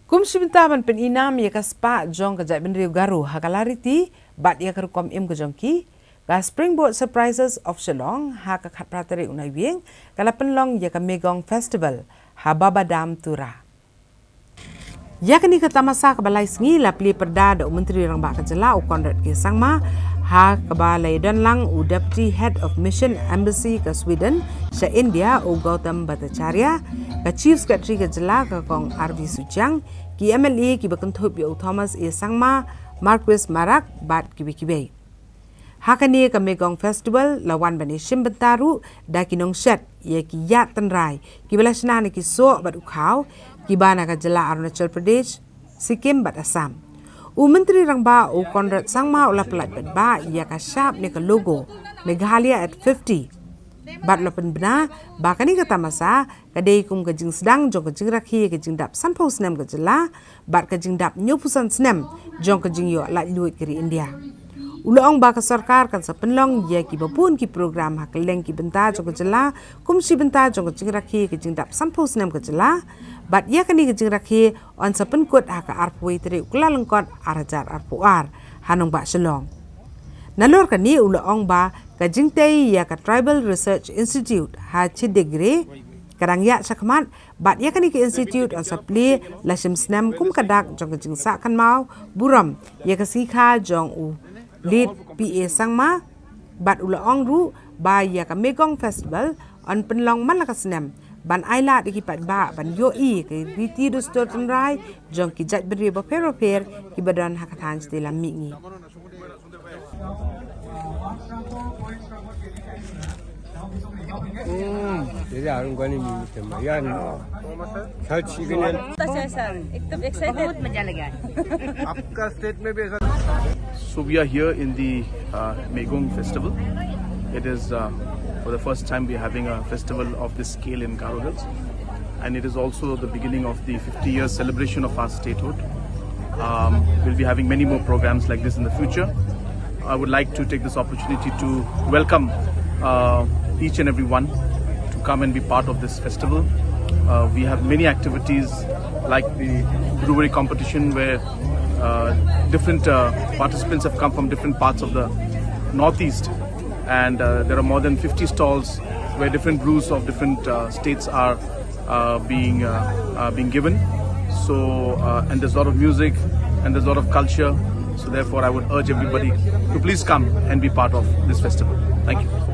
Kumshibintaman Pyninam ya ka Spah jong ka Jaidbynriew Garo hakalariti bat ya ka rukom im ka jongki ka Springboard Surprises of Shillong ha ka khatpratari unai wieng kala Pynlong ya ka Megong Festival ha babadam Tura. Ya kini ka tamasa ka balai sengi la pli perda da menteri rang ba ka jela u konrad ke sangma ha ka balai dan lang u deputy head of mission embassy ka Sweden sha India u Gautam Bhattacharya ka chief secretary ka jela ka kong RV Suchang ki MLA ki bakan thop yo Thomas e sangma Marquis Marak bat ki bikibe hakani ka Megong Festival lawan bani shimbentaru da kinong shet ye ki yat tanrai ki belasna ni ki so bat ukhaw ki bana ka jela Arunachal Pradesh Sikkim bat Assam u menteri rangba u Konrad sangma ula pelat bat ba ya ka shap ni ka logo Meghalaya at 50 bat lapan bena bakani kata masa kadai kum kajing sedang jong kajing rakhi kajing dap sampau senam kajela bat kajing dap nyopusan senam jong kajing yo lak luit kiri India ulaong ba ka sarkar kan sa Pynlong ya ki bapun ki program hakeleng ki benta jong kajela kum si benta jong kajing rakhi kajing dap sampau senam kajela bat ya kani kajing rakhi on sa penkut ha ka arpui teri ukla lengkot arajar arpuar hanong ba Shillong nalor kani ulaong ba kajing tei ya ka Tribal Research Institute ha chidegre karang ya sakmat bat ya kani ke institute on sapli lashim snam kum kadak jong kajing sa kan mau buram ya ka sikha jong u lead PA sangma bat ulaong ru ba ya ka Megong Festival on Pynlong man la ka snam ban aila di pat ba ban yo i ke riti do store tanrai jong ki Jaidbynriew ba per ki badan hakatan stela mingi jadi arung kani mimi tema yan sachi gane एकदम एक्साइटेड मजा लगा आपका स्टेट में भी ऐसा So we are here in the Megong Festival. It is for the first time we are having a festival of this scale in Garo Hills, and it is also the beginning of the 50-year celebration of our statehood. We'll be having many more programs like this in the future. I would like to take this opportunity to welcome each and every one to come and be part of this festival. We have many activities like the brewery competition where different participants have come from different parts of the northeast, and there are more than 50 stalls where different brews of different states are being given. So and there's a lot of music and there's a lot of culture. So therefore I would urge everybody to please come and be part of this festival. Thank you.